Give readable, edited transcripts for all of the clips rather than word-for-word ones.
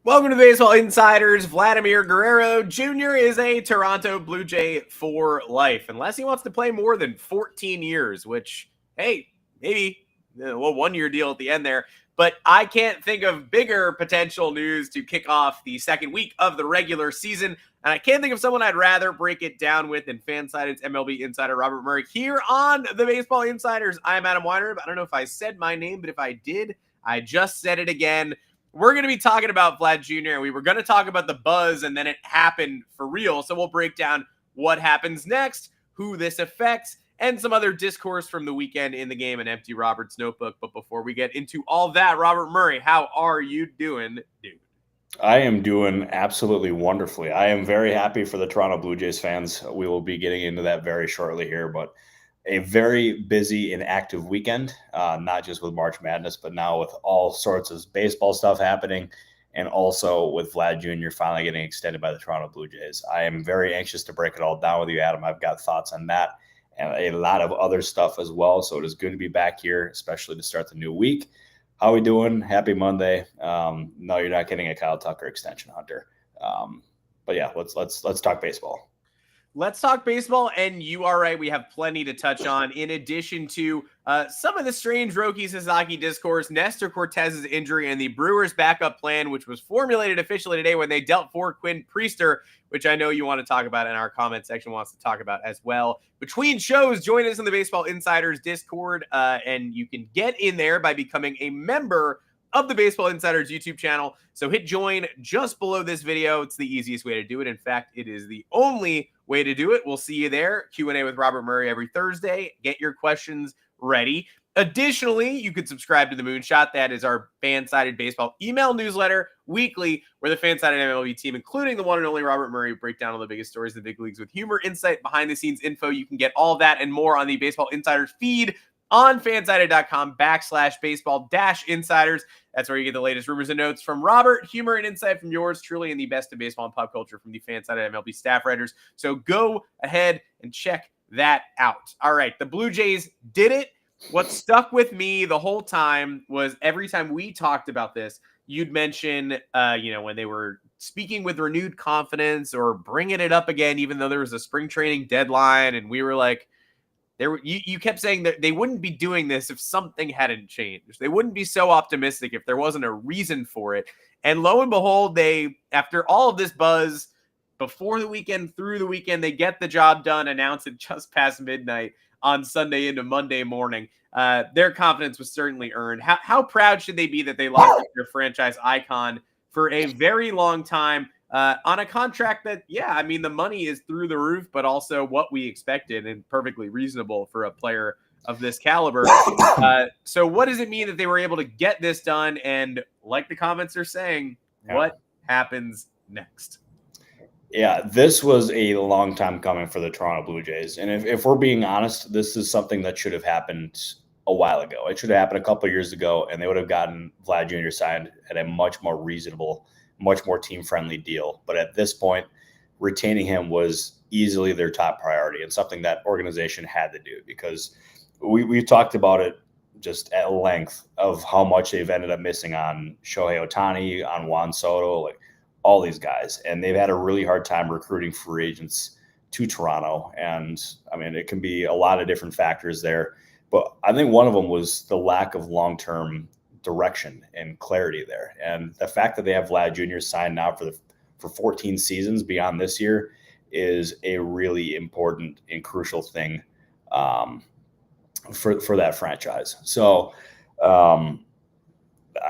Welcome to Baseball Insiders. Vladimir Guerrero Jr. is a Toronto Blue Jay for life, unless he wants to play more than 14 years, which, hey, maybe a 1-year deal at the end there. But I can't think of bigger potential news to kick off the second week of the regular season. And I can't think of someone I'd rather break it down with than FanSided's MLB insider Robert Murray here on the Baseball Insiders. I'm Adam Weinrib. I don't know if I said my name, but if I did, I just said it again. We're going to be talking about Vlad Jr. We were going to talk about the buzz, and then it happened for real. So we'll break down what happens next, who this affects, and some other discourse from the weekend in the game and Empty Robert's notebook. But before we get into all that, Robert Murray, how are you doing, dude? I am doing absolutely wonderfully. I am very happy for the Toronto Blue Jays fans. We will be getting into that very shortly here, but a very busy and active weekend, not just with March Madness, but now with all sorts of baseball stuff happening, and also with Vlad Jr. finally getting extended by the Toronto Blue Jays. I am very anxious to break it all down with you, Adam. I've got thoughts on that and a lot of other stuff as well. So it is good to be back here, especially to start the new week. How are we doing? Happy Monday. No, you're not getting a Kyle Tucker extension, Hunter. But yeah, let's talk baseball. Let's talk baseball, and you are right. We have plenty to touch on. In addition to some of the strange Roki Sasaki discourse, Nestor Cortes' injury, and the Brewers' backup plan, which was formulated officially today when they dealt for Quinn Priester, which I know you want to talk about, and our comment section wants to talk about as well. Between shows, join us in the Baseball Insiders Discord, and you can get in there by becoming a member of the Baseball Insiders YouTube channel. So hit join just below this video. It's the easiest way to do it. In fact, it is the only way to do it. We'll see you there. Q&A with Robert Murray every Thursday. Get your questions ready. Additionally, you could subscribe to the Moonshot. That is our fan-sided baseball email newsletter weekly, where the fan-sided MLB team, including the one and only Robert Murray, break down all the biggest stories of the big leagues with humor, insight, behind-the-scenes info. You can get all that and more on the Baseball Insiders feed on fansided.com/baseball-insiders. That's where you get the latest rumors and notes from Robert, humor and insight from yours truly, and the best of baseball and pop culture from the FanSided MLB staff writers. So go ahead and check that out. All right, the Blue Jays did it. What stuck with me the whole time was every time we talked about this, you'd mention, when they were speaking with renewed confidence or bringing it up again, even though there was a spring training deadline, and we were like, you kept saying that they wouldn't be doing this if something hadn't changed. They wouldn't be so optimistic if there wasn't a reason for it. And lo and behold, after all of this buzz, before the weekend, through the weekend, they get the job done, announce it just past midnight on Sunday into Monday morning. Their confidence was certainly earned. How proud should they be that they lost their franchise icon for a very long time? On a contract that, the money is through the roof, but also what we expected and perfectly reasonable for a player of this caliber. So what does it mean that they were able to get this done? And like the comments are saying, what happens next? Yeah, this was a long time coming for the Toronto Blue Jays. And if we're being honest, this is something that should have happened a while ago. It should have happened a couple of years ago, and they would have gotten Vlad Jr. signed at a much more reasonable, much more team-friendly deal. But at this point, retaining him was easily their top priority and something that organization had to do, because we've talked about it just at length of how much they've ended up missing on Shohei Ohtani, on Juan Soto, like all these guys. And they've had a really hard time recruiting free agents to Toronto. And I mean, it can be a lot of different factors there. But I think one of them was the lack of long-term direction and clarity there. And the fact that they have Vlad Jr. signed now for 14 seasons beyond this year is a really important and crucial thing for that franchise. So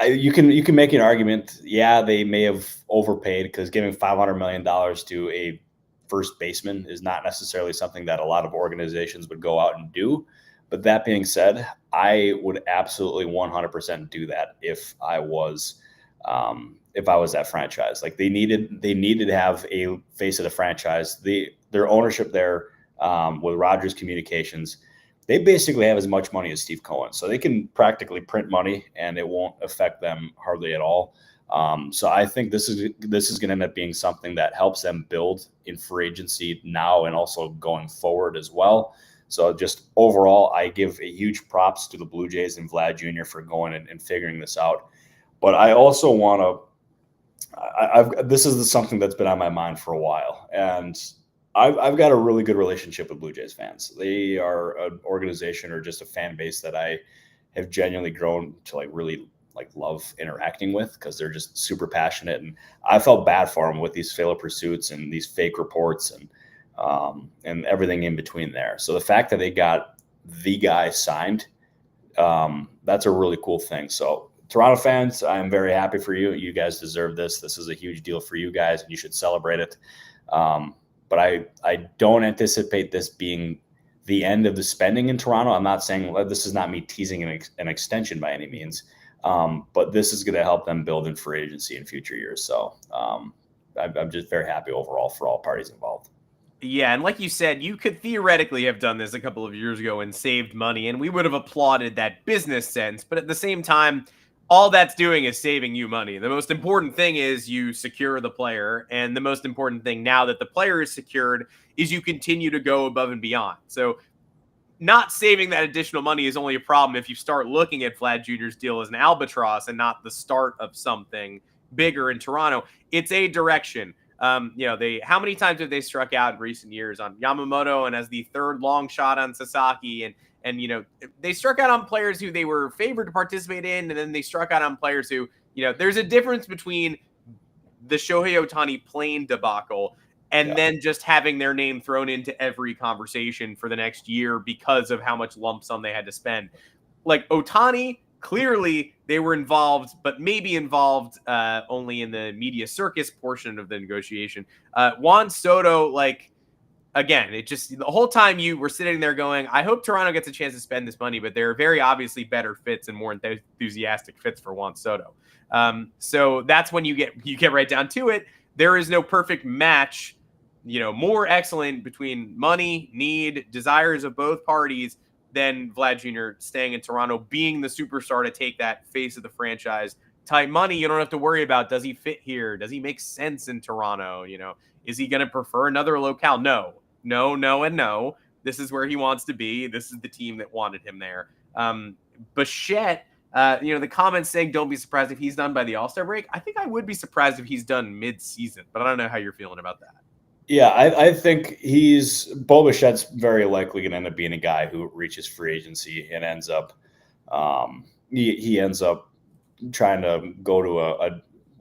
you can make an argument. Yeah, they may have overpaid, because giving $500 million to a first baseman is not necessarily something that a lot of organizations would go out and do. But that being said, I would absolutely 100% do that if I was that franchise. Like they needed to have a face of the franchise. Their ownership there with Rogers Communications, they basically have as much money as Steve Cohen, so they can practically print money and it won't affect them hardly at all. So I think this is going to end up being something that helps them build in free agency now and also going forward as well. So just overall, I give a huge props to the Blue Jays and Vlad Jr. for going and figuring this out. But I also want to This is something that's been on my mind for a while, and I've got a really good relationship with Blue Jays fans. They are an organization or just a fan base that I have genuinely grown to really love interacting with, because they're just super passionate. And I felt bad for them with these failed pursuits and these fake reports and everything in between there. So the fact that they got the guy signed, that's a really cool thing. So Toronto fans, I'm very happy for you. You guys deserve this. This is a huge deal for you guys, and you should celebrate it. But I don't anticipate this being the end of the spending in Toronto. I'm not saying this is not me teasing an extension by any means, but this is going to help them build in free agency in future years. So I'm just very happy overall for all parties involved. Yeah, and like you said, you could theoretically have done this a couple of years ago and saved money, and we would have applauded that business sense. But at the same time, all that's doing is saving you money. The most important thing is you secure the player, and the most important thing now that the player is secured is you continue to go above and beyond. So not saving that additional money is only a problem if you start looking at Vlad Jr.'s deal as an albatross and not the start of something bigger in Toronto. It's a direction. How many times have they struck out in recent years on Yamamoto and as the third long shot on Sasaki? And they struck out on players who they were favored to participate in, and then they struck out on players who, there's a difference between the Shohei Ohtani plane debacle and then just having their name thrown into every conversation for the next year because of how much lump sum they had to spend. Like Ohtani, clearly they were involved, but maybe involved only in the media circus portion of the negotiation. Juan Soto, again, it just the whole time you were sitting there going, I hope Toronto gets a chance to spend this money, but there are very obviously better fits and more enthusiastic fits for Juan Soto. So that's when you get right down to it. There is no perfect match, more excellent between money, need, desires of both parties than Vlad Jr. staying in Toronto, being the superstar to take that face of the franchise type money. You don't have to worry about, does he fit here? Does he make sense in Toronto? Is he going to prefer another locale? No, and no. This is where he wants to be. This is the team that wanted him there. Bichette, the comments saying don't be surprised if he's done by the All-Star break. I think I would be surprised if he's done mid-season, but I don't know how you're feeling about that. Yeah, I think Bo Bichette's very likely going to end up being a guy who reaches free agency and ends up he ends up trying to go to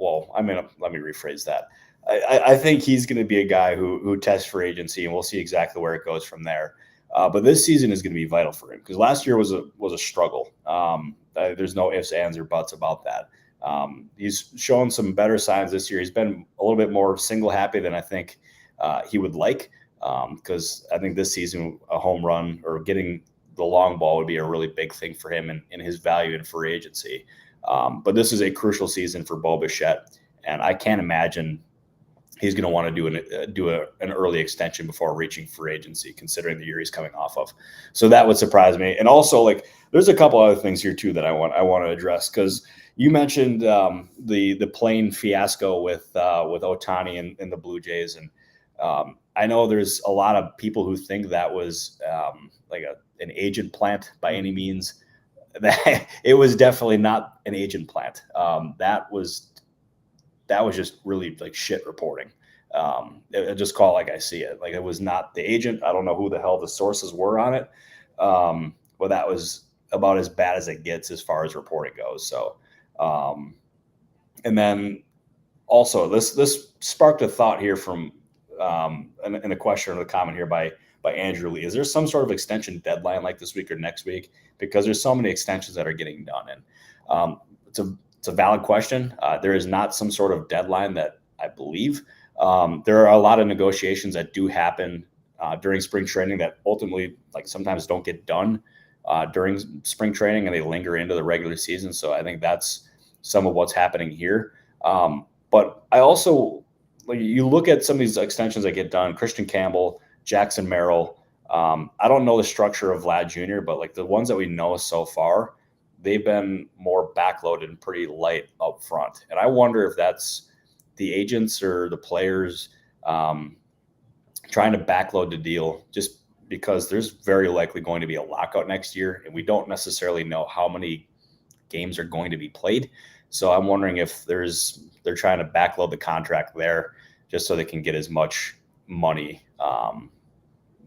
let me rephrase that. I think he's going to be a guy who tests free agency, and we'll see exactly where it goes from there. But this season is going to be vital for him, because last year was a struggle. There's no ifs, ands, or buts about that. He's shown some better signs this year. He's been a little bit more single happy than I think he would like, because I think this season a home run or getting the long ball would be a really big thing for him and his value in free agency. But this is a crucial season for Bo Bichette, and I can't imagine he's going to want to do an early extension before reaching free agency, considering the year he's coming off of. So that would surprise me. And also, there's a couple other things here too that I want to address, because you mentioned the plane fiasco with Ohtani and the Blue Jays, and I know there's a lot of people who think that was an agent plant by any means. That it was definitely not an agent plant. That was just really shit reporting. Just call it like I see it. It was not the agent. I don't know who the hell the sources were on it. But that was about as bad as it gets as far as reporting goes. So, and then also this sparked a thought here from in a question or the comment here by Andrew Lee. Is there some sort of extension deadline this week or next week? Because there's so many extensions that are getting done. And it's a valid question. There is not some sort of deadline that I believe. There are a lot of negotiations that do happen during spring training that ultimately sometimes don't get done during spring training, and they linger into the regular season. So I think that's some of what's happening here. But I also, you look at some of these extensions that get done, Christian Campbell, Jackson Merrill. I don't know the structure of Vlad Jr., but the ones that we know so far, they've been more backloaded and pretty light up front. And I wonder if that's the agents or the players trying to backload the deal, just because there's very likely going to be a lockout next year, and we don't necessarily know how many games are going to be played. So I'm wondering if they're trying to backload the contract there just so they can get as much money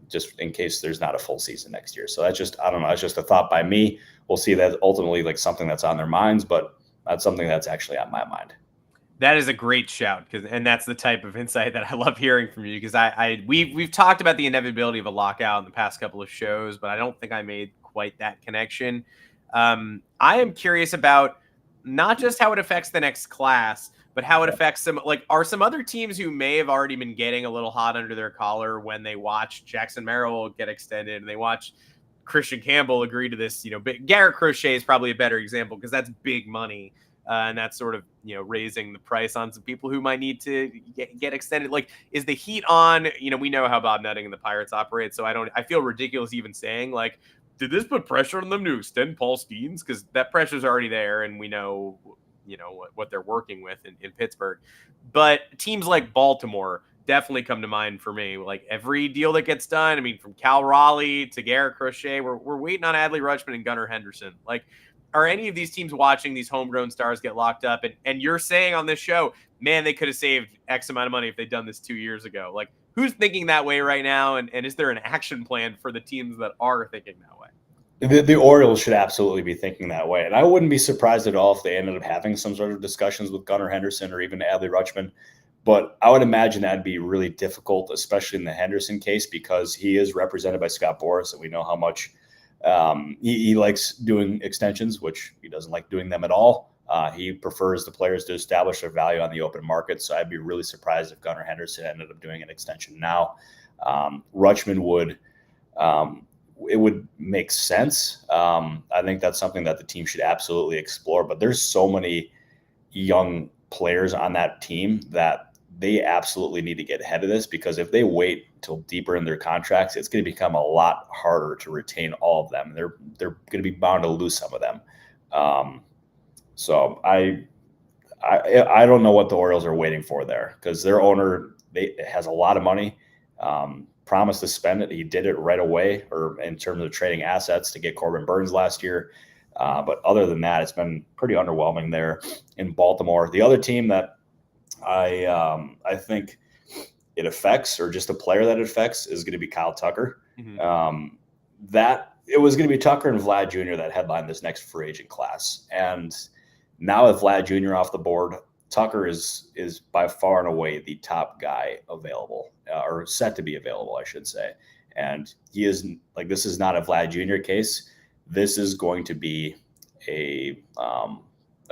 just in case there's not a full season next year. So that's just, I don't know, it's just a thought by me. We'll see. That ultimately like something that's on their minds, but that's something that's actually on my mind. That is a great shout, and that's the type of insight that I love hearing from you, because we've talked about the inevitability of a lockout in the past couple of shows, but I don't think I made quite that connection. I am curious about not just how it affects the next class, but how it affects some, like, are some other teams who may have already been getting a little hot under their collar when they watch Jackson Merrill get extended and they watch Christian Campbell agree to this, Garrett Crochet is probably a better example because that's big money. And that's sort of, raising the price on some people who might need to get extended. Like, is the heat on? We know how Bob Nutting and the Pirates operate, so I feel ridiculous even saying, like, did this put pressure on them to extend Paul Steens? Because that pressure's already there, and we know, what they're working with in Pittsburgh. But teams like Baltimore definitely come to mind for me. Like, every deal that gets done, I mean, from Cal Raleigh to Garrett Crochet, we're waiting on Adley Rutschman and Gunnar Henderson. Like, are any of these teams watching these homegrown stars get locked up? And you're saying on this show, man, they could have saved X amount of money if they'd done this 2 years ago. Like, who's thinking that way right now? And is there an action plan for the teams that are thinking that way? The Orioles should absolutely be thinking that way. And I wouldn't be surprised at all if they ended up having some sort of discussions with Gunnar Henderson or even Adley Rutschman. But I would imagine that'd be really difficult, especially in the Henderson case, because he is represented by Scott Boras, and we know how much he likes doing extensions, which he doesn't like doing them at all. He prefers the players to establish their value on the open market. So I'd be really surprised if Gunnar Henderson ended up doing an extension now. Rutschman would, it would make sense. I think that's something that the team should absolutely explore, but there's so many young players on that team that they absolutely need to get ahead of this, because if they wait until deeper in their contracts, it's going to become a lot harder to retain all of them. They're going to be bound to lose some of them. So I don't know what the Orioles are waiting for there, because their owner has a lot of money, promised to spend it. He did it right away, or in terms of trading assets to get Corbin Burns last year. But other than that, it's been pretty underwhelming there in Baltimore. The other team that I think it affects, or just a player that it affects, is going to be Kyle Tucker. Mm-hmm. That it was going to be Tucker and Vlad Jr. that headlined this next free agent class. And now with Vlad Jr. off the board, Tucker is by far and away the top guy available, or set to be available, I should say. And he is like, this is not a Vlad Jr. case. This is going to be a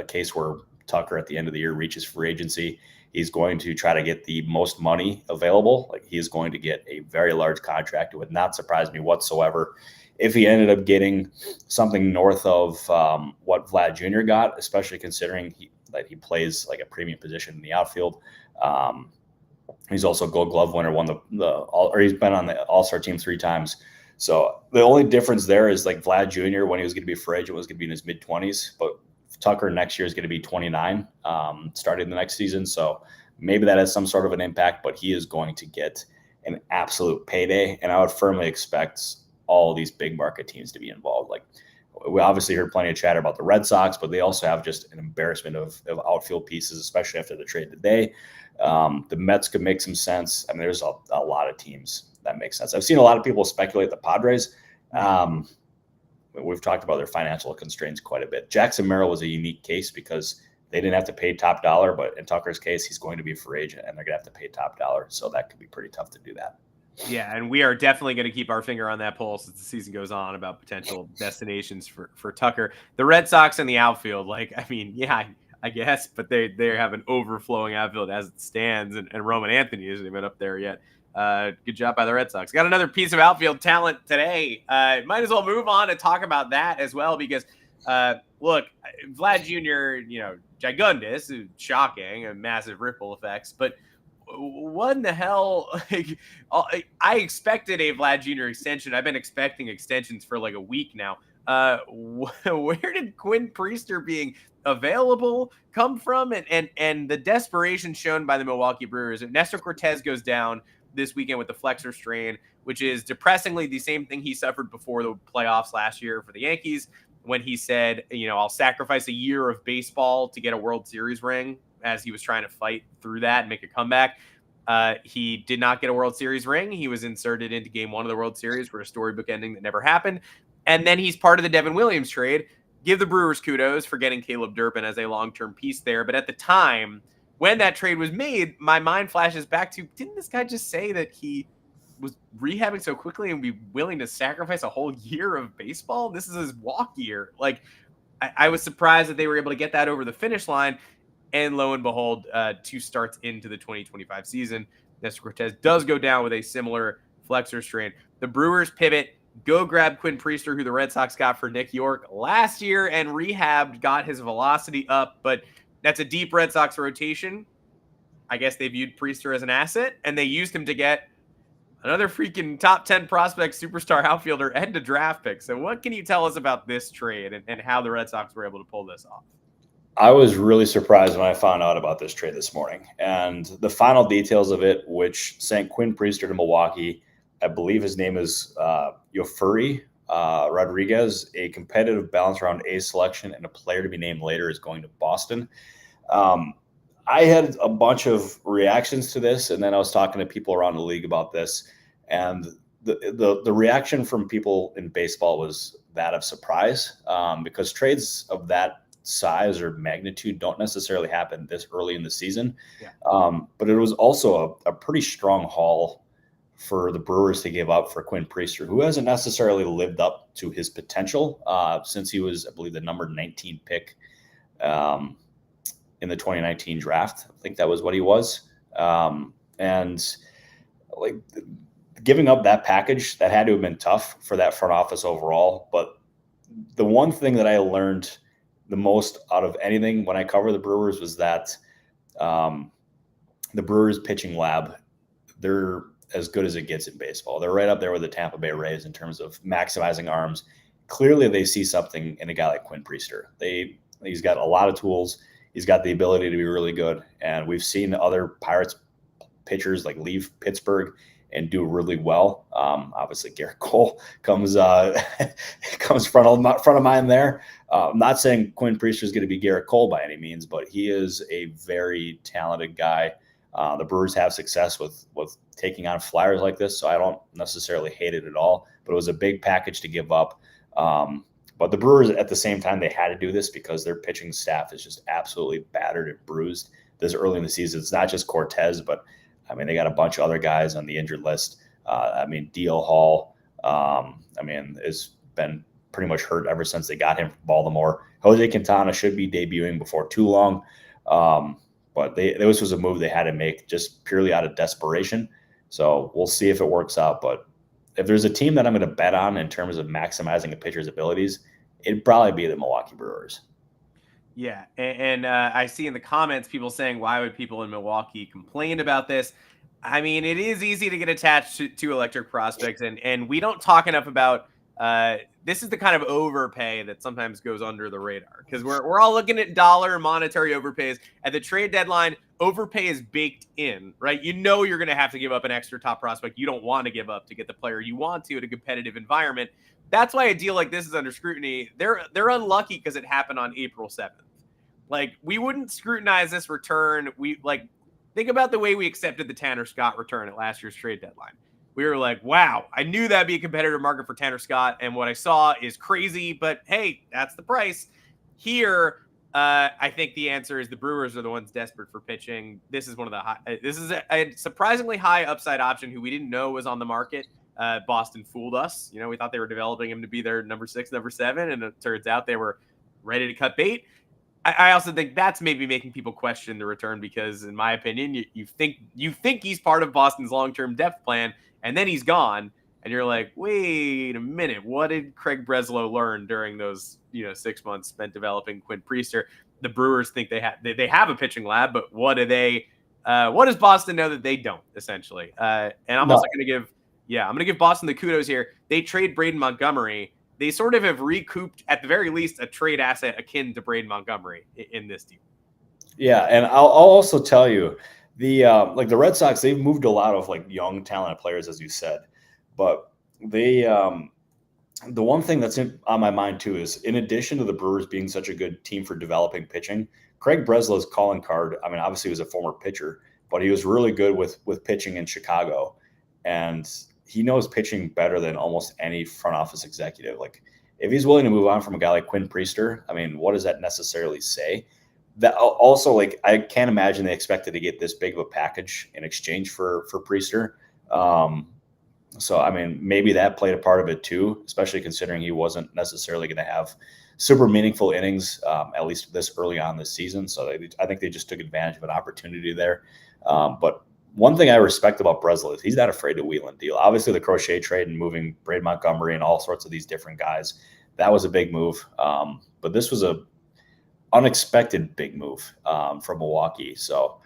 case where Tucker at the end of the year reaches free agency. He's going to try to get the most money available. Like, he is going to get a very large contract. It would not surprise me whatsoever if he ended up getting something north of what Vlad Jr. got, especially considering that he plays like a premium position in the outfield. He's also Gold Glove winner, won or he's been on the All-Star team 3 times. So the only difference there is, like, Vlad Jr., when he was going to be free agent, was going to be in his mid-20s, but Tucker next year is going to be 29 starting the next season. So maybe that has some sort of an impact, but he is going to get an absolute payday. And I would firmly expect all these big market teams to be involved. Like, we obviously heard plenty of chatter about the Red Sox, but they also have just an embarrassment of outfield pieces, especially after the trade today. The Mets could make some sense. I mean, there's a lot of teams that make sense. I've seen a lot of people speculate the Padres. We've talked about their financial constraints quite a bit. Jackson Merrill was a unique case because they didn't have to pay top dollar, but in Tucker's case, he's going to be a free agent and they're going to have to pay top dollar. So that could be pretty tough to do that. Yeah, and we are definitely going to keep our finger on that pulse as the season goes on about potential destinations for Tucker. The Red Sox in the outfield, like, I mean, yeah, I guess, but they have an overflowing outfield as it stands, and Roman Anthony isn't even up there yet. Good job by the Red Sox. Got another piece of outfield talent today. Might as well move on and talk about that as well, because look, Vlad Jr., Gigundus, shocking, and massive ripple effects, but what in the hell? Like, I expected a Vlad Jr. extension. I've been expecting extensions for like a week now. Where did Quinn Priester being available come from? And the desperation shown by the Milwaukee Brewers. Nestor Cortes goes down this weekend with the flexor strain, which is depressingly the same thing he suffered before the playoffs last year for the Yankees. when he said, I'll sacrifice a year of baseball to get a World Series ring, as he was trying to fight through that and make a comeback. He did not get a World Series ring. He was inserted into Game 1 of the World Series for a storybook ending that never happened. And then he's part of the Devin Williams trade. Give the Brewers kudos for getting Caleb Durpin as a long-term piece there. But at the time, when that trade was made, my mind flashes back to, didn't this guy just say that he was rehabbing so quickly and be willing to sacrifice a whole year of baseball? This is his walk year. Like, I was surprised that they were able to get that over the finish line. And lo and behold, 2 starts into the 2025 season, Nestor Cortes does go down with a similar flexor strain. The Brewers pivot, go grab Quinn Priester, who the Red Sox got for Nick York last year and rehabbed, got his velocity up. But that's a deep Red Sox rotation. I guess they viewed Priester as an asset, and they used him to get another freaking top 10 prospect superstar outfielder and a draft pick. So what can you tell us about this trade and how the Red Sox were able to pull this off? I was really surprised when I found out about this trade this morning. And the final details of it, which sent Quinn Priester to Milwaukee, I believe his name is Yofuri Rodriguez, a competitive balance round A selection, and a player to be named later is going to Boston. I had a bunch of reactions to this, and then I was talking to people around the league about this. And the reaction from people in baseball was that of surprise, because trades of that size or magnitude don't necessarily happen this early in the season. Yeah. But it was also a pretty strong haul for the Brewers to give up for Quinn Priester, who hasn't necessarily lived up to his potential since he was, I believe, the number 19 pick in the 2019 draft. I think that was what he was. And like giving up that package, that had to have been tough for that front office overall. But the one thing that I learned the most out of anything when I cover the Brewers was that the Brewers pitching lab, they're as good as it gets in baseball. They're right up there with the Tampa Bay Rays in terms of maximizing arms. Clearly they see something in a guy like Quinn Priester. He's got a lot of tools. He's got the ability to be really good. And we've seen other Pirates pitchers like leave Pittsburgh and do really well. Obviously, Garrett Cole comes front of mind there. I'm not saying Quinn Priester is going to be Garrett Cole by any means, but he is a very talented guy. The Brewers have success with taking on flyers like this, so I don't necessarily hate it at all. But it was a big package to give up. But the Brewers, at the same time, they had to do this because their pitching staff is just absolutely battered and bruised this early in the season. It's not just Cortes, but I mean, they got a bunch of other guys on the injured list. D.L. Hall, has been pretty much hurt ever since they got him from Baltimore. Jose Quintana should be debuting before too long. But this was a move they had to make just purely out of desperation. So we'll see if it works out. But if there's a team that I'm going to bet on in terms of maximizing a pitcher's abilities, it'd probably be the Milwaukee Brewers. Yeah, and I see in the comments people saying, why would people in Milwaukee complain about this? I mean, it is easy to get attached to electric prospects, and we don't talk enough about this is the kind of overpay that sometimes goes under the radar, because we're all looking at dollar monetary overpays. At the trade deadline, overpay is baked in, right? You know you're going to have to give up an extra top prospect you don't want to give up to get the player you want to in a competitive environment. That's why a deal like this is under scrutiny. They're unlucky because it happened on April 7th. Like, we wouldn't scrutinize this return. Think about the way we accepted the Tanner Scott return at last year's trade deadline. We were like, wow, I knew that'd be a competitive market for Tanner Scott, and what I saw is crazy, but hey, that's the price. Here, I think the answer is the Brewers are the ones desperate for pitching. This is this is a surprisingly high upside option who we didn't know was on the market. Boston fooled us. We thought they were developing him to be their number 6, number 7, and it turns out they were ready to cut bait. I also think that's maybe making people question the return because, in my opinion, you think he's part of Boston's long-term depth plan, and then he's gone, and you're like, wait a minute, what did Craig Breslow learn during those 6 months spent developing Quinn Priester? The Brewers think they have a pitching lab, but what does Boston know that they don't, essentially? And I'm also going to give Boston the kudos here. They trade Braden Montgomery. They sort of have recouped, at the very least, a trade asset akin to Braden Montgomery in this deal. Yeah, and I'll also tell you, the Red Sox, they've moved a lot of young, talented players, as you said, but they The one thing that's on my mind too is, in addition to the Brewers being such a good team for developing pitching, Craig Breslow's calling card. I mean, obviously he was a former pitcher, but he was really good with pitching in Chicago, and he knows pitching better than almost any front office executive. Like, if he's willing to move on from a guy like Quinn Priester, I mean, what does that necessarily say? That also, like, I can't imagine they expected to get this big of a package in exchange for Priester. So, I mean, maybe that played a part of it too, especially considering he wasn't necessarily going to have super meaningful innings, at least this early on this season. So I think they just took advantage of an opportunity there. But one thing I respect about Breslow is he's not afraid to wheel and deal. Obviously, the Crochet trade and moving Braid Montgomery and all sorts of these different guys, that was a big move. But this was a unexpected big move from Milwaukee. So,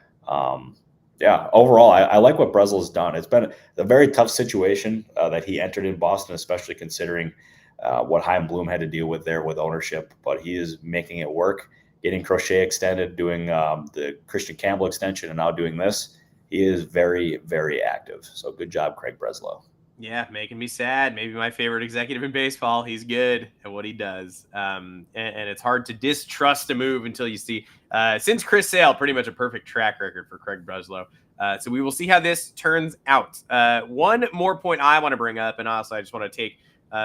yeah, overall, I like what Breslow's done. It's been a very tough situation that he entered in Boston, especially considering what Chaim Bloom had to deal with there with ownership. But he is making it work, getting Crochet extended, doing the Christian Campbell extension, and now doing this. He is very, very active. So good job, Craig Breslow. Yeah, making me sad. Maybe my favorite executive in baseball. He's good at what he does. And it's hard to distrust a move until you see, since Chris Sale, pretty much a perfect track record for Craig Breslow. So we will see how this turns out. One more point I want to bring up, and also I just want to take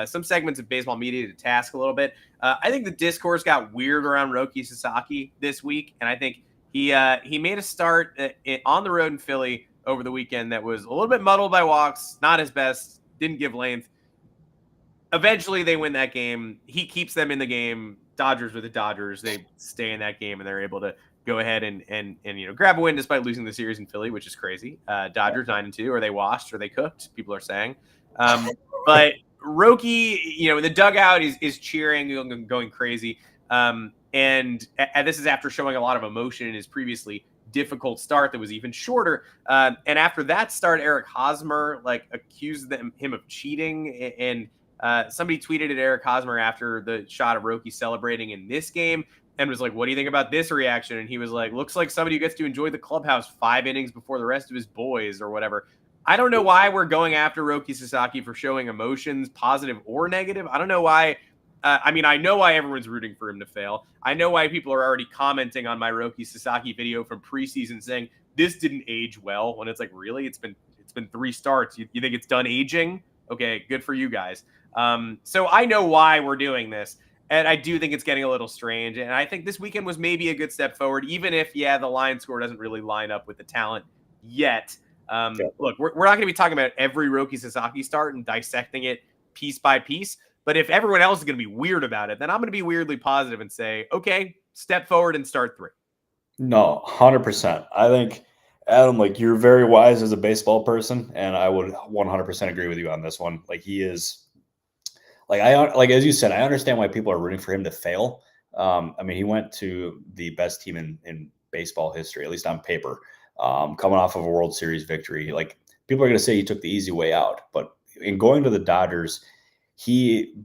some segments of baseball media to task a little bit. I think the discourse got weird around Roki Sasaki this week, and I think he made a start on the road in Philly over the weekend that was a little bit muddled by walks, not his best, didn't give length. Eventually, they win that game. He keeps them in the game. Dodgers with the Dodgers. They stay in that game, and they're able to go ahead and grab a win despite losing the series in Philly, which is crazy. Dodgers 9-2, or they washed, or they cooked, people are saying. But Roki, the dugout is cheering, going crazy. And this is after showing a lot of emotion in his previously difficult start that was even shorter. And after that start, Eric Hosmer accused him of cheating. And somebody tweeted at Eric Hosmer after the shot of Roki celebrating in this game and was like, "What do you think about this reaction?" And he was like, "Looks like somebody who gets to enjoy the clubhouse 5 innings before the rest of his boys," or whatever. I don't know why we're going after Roki Sasaki for showing emotions, positive or negative. I don't know why. I know why everyone's rooting for him to fail. I know why people are already commenting on my Roki Sasaki video from preseason saying this didn't age well. When it's like, really, it's been 3 starts. You think it's done aging? Okay, good for you guys. So I know why we're doing this, and I do think it's getting a little strange. And I think this weekend was maybe a good step forward, even if the line score doesn't really line up with the talent yet. Look, we're not going to be talking about every Roki Sasaki start and dissecting it piece by piece. But if everyone else is going to be weird about it, then I'm going to be weirdly positive and say, okay, step forward and start 3. No, 100%. I think, Adam, you're very wise as a baseball person, and I would 100% agree with you on this one. He is, as you said, I understand why people are rooting for him to fail. He went to the best team in baseball history, at least on paper, coming off of a World Series victory. People are going to say he took the easy way out, but in going to the Dodgers, he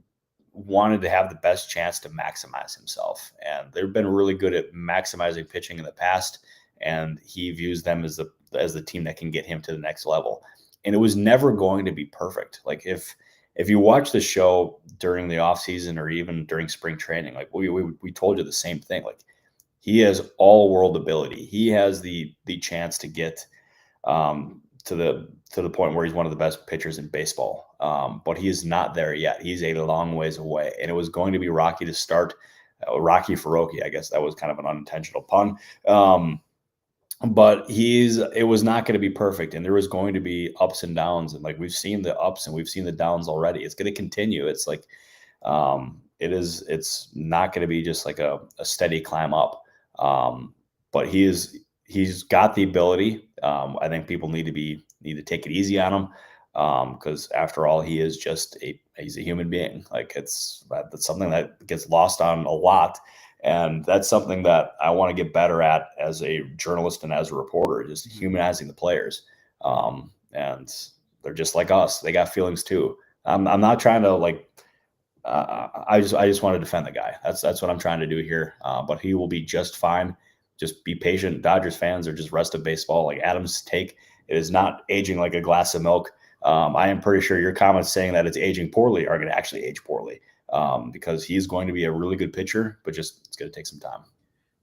wanted to have the best chance to maximize himself. And they've been really good at maximizing pitching in the past. And he views them as the team that can get him to the next level. And it was never going to be perfect. If you watch the show during the offseason or even during spring training, we told you the same thing. He has all world ability. He has the chance to get to the point where he's one of the best pitchers in baseball. But he is not there yet. He's a long ways away. And it was going to be rocky to start. Rocky for Roki, I guess that was kind of an unintentional pun. But it was not going to be perfect. And there was going to be ups and downs. And we've seen the ups and we've seen the downs already. It's going to continue. It's it's not going to be just a steady climb up. But he's got the ability. I think people need to take it easy on him, because after all, he is just he's a human being. That's something that gets lost on a lot, and that's something that I want to get better at as a journalist and as a reporter, just humanizing the players. And they're just like us; they got feelings too. I'm not trying to I just want to defend the guy. That's what I'm trying to do here. But he will be just fine. Just be patient. Dodgers fans are just rest of baseball. Adam's take, it is not aging like a glass of milk. I am pretty sure your comments saying that it's aging poorly are going to actually age poorly because he's going to be a really good pitcher, but just it's going to take some time.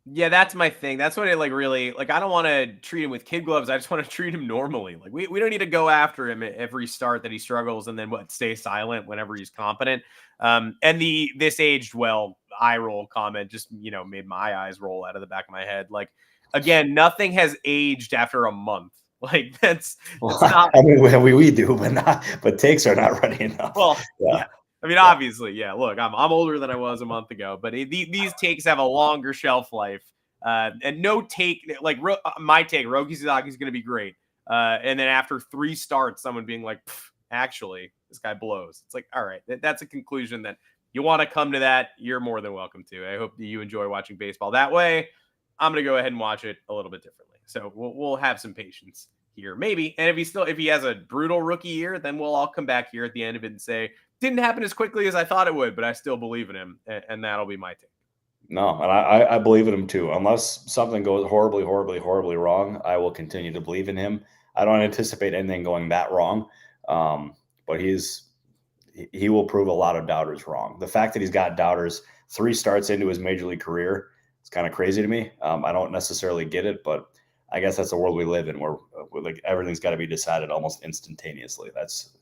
Yeah, that's my thing. That's what it really I don't want to treat him with kid gloves. I just want to treat him normally. Like we don't need to go after him at every start that he struggles and then stay silent whenever he's competent. And this aged well eye roll comment just, made my eyes roll out of the back of my head. Like, again, nothing has aged after a month. Like that's not. I mean, we do, but takes are not ready enough. Well, yeah. I mean, obviously, yeah. Look, I'm older than I was a month ago, but these takes have a longer shelf life. And no take, like my take, Roki Sasaki is going to be great. And then after 3 starts, someone being like, actually, this guy blows. It's like, all right, that's a conclusion that you want to come to that. You're more than welcome to. I hope that you enjoy watching baseball that way. I'm going to go ahead and watch it a little bit differently. So we'll have some patience here, maybe. And if he has a brutal rookie year, then we'll all come back here at the end of it and say, didn't happen as quickly as I thought it would, but I still believe in him. And that'll be my take. No, and I believe in him too. Unless something goes horribly, horribly, horribly wrong, I will continue to believe in him. I don't anticipate anything going that wrong, but he will prove a lot of doubters wrong. The fact that he's got doubters 3 starts into his major league career, it's kind of crazy to me. I don't necessarily get it, but I guess that's the world we live in, where like everything's got to be decided almost instantaneously. That's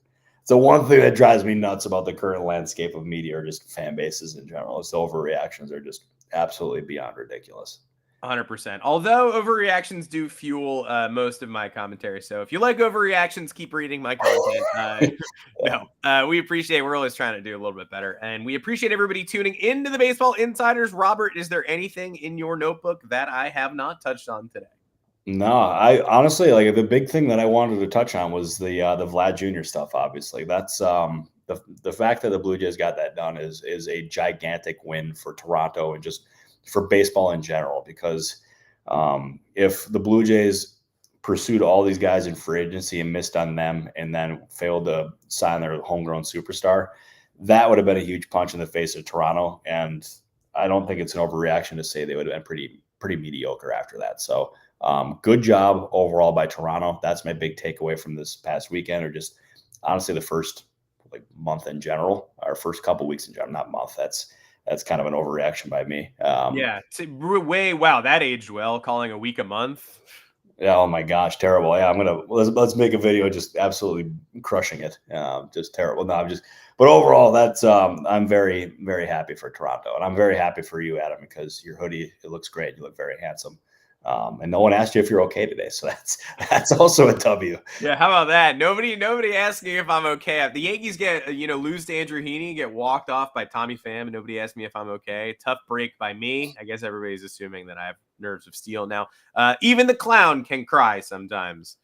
the one thing that drives me nuts about the current landscape of media or just fan bases in general. Is the overreactions are just absolutely beyond ridiculous. 100%. Although overreactions do fuel most of my commentary. So if you like overreactions, keep reading my content. We appreciate it. We're always trying to do a little bit better. And we appreciate everybody tuning into the Baseball Insiders. Robert, is there anything in your notebook that I have not touched on today? No, I honestly, like, the big thing that I wanted to touch on was the Vlad Jr. stuff. Obviously, that's the fact that the Blue Jays got that done is a gigantic win for Toronto and just for baseball in general. Because if the Blue Jays pursued all these guys in free agency and missed on them, and then failed to sign their homegrown superstar, that would have been a huge punch in the face of Toronto. And I don't think it's an overreaction to say they would have been pretty mediocre after that. So. Good job overall by Toronto. That's my big takeaway from this past weekend, or just honestly the first month in general, or first couple weeks in general, not month. That's kind of an overreaction by me. Wow, that aged well. Calling a week a month. Yeah. Oh my gosh, terrible. Yeah, let's make a video just absolutely crushing it. Just terrible. No, but overall, that's I'm very, very happy for Toronto, and I'm very happy for you, Adam, because your hoodie, it looks great. You look very handsome. And no one asked you if you're okay today, so that's also a W. Yeah, how about that? Nobody asking if I'm okay. The Yankees lose to Andrew Heaney, get walked off by Tommy Pham, and nobody asked me if I'm okay. Tough break by me. I guess everybody's assuming that I have nerves of steel now. Even the clown can cry sometimes.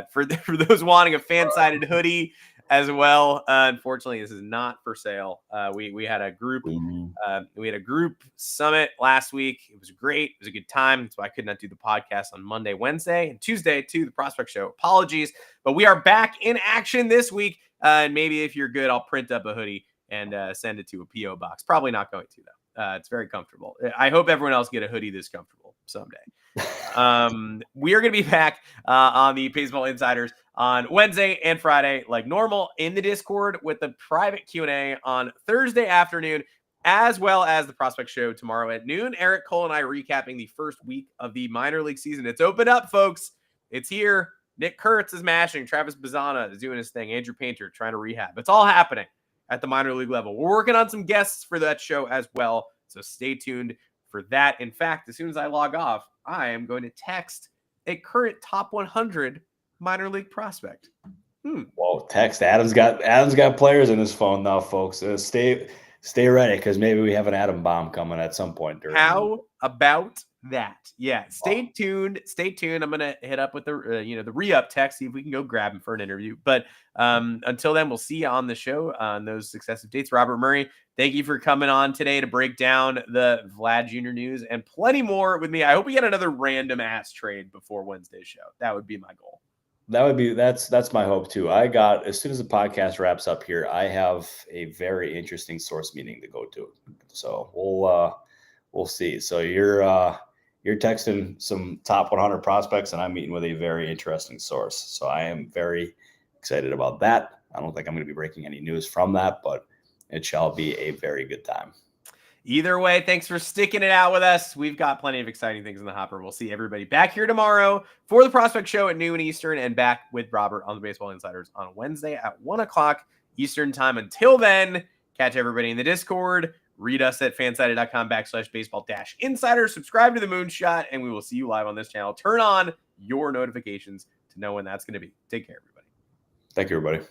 For those wanting a fan-sided hoodie as well, unfortunately, this is not for sale. We had a group. We had a group summit last week. It was great. It was a good time. That's why I could not do the podcast on Monday, Wednesday, and Tuesday too. The Prospect Show. Apologies, but we are back in action this week. And maybe if you're good, I'll print up a hoodie and send it to a PO box. Probably not going to though. It's very comfortable. I hope everyone else get a hoodie this comfortable someday. We are going to be back on the Baseball Insiders on Wednesday and Friday, like normal, in the Discord with the private Q&A on Thursday afternoon, as well as the Prospect Show tomorrow at noon. Eric Cole and I recapping the first week of the minor league season. It's opened up, folks. It's here. Nick Kurtz is mashing. Travis Bazzana is doing his thing. Andrew Painter trying to rehab. It's all happening at the minor league level. We're working on some guests for that show as well, so stay tuned for that. In fact, as soon as I log off, I am going to text a current top 100 minor league prospect. Well, text. Adam's got players in his phone now, folks. Stay ready, because maybe we have an Adam bomb coming at some point. How about that? Yeah, stay tuned. Stay tuned. I'm gonna hit up with the the re-up text, see if we can go grab him for an interview. But until then, we'll see you on the show on those successive dates. Robert Murray, thank you for coming on today to break down the Vlad Jr. news and plenty more with me. I hope we get another random ass trade before Wednesday's show. That would be my goal. That's my hope too. As soon as the podcast wraps up here, I have a very interesting source meeting to go to. So we'll see. So you're texting some top 100 prospects, and I'm meeting with a very interesting source. So I am very, excited about that. I don't think I'm going to be breaking any news from that, but it shall be a very good time. Either way, thanks for sticking it out with us. We've got plenty of exciting things in the hopper. We'll see everybody back here tomorrow for the Prospect Show at noon Eastern, and back with Robert on the Baseball Insiders on Wednesday at 1 o'clock Eastern time. Until then, catch everybody in the Discord. Read us at fansided.com/baseball-insider. Subscribe to the Moonshot, and we will see you live on this channel. Turn on your notifications to know when that's going to be. Take care, everybody. Thank you, everybody.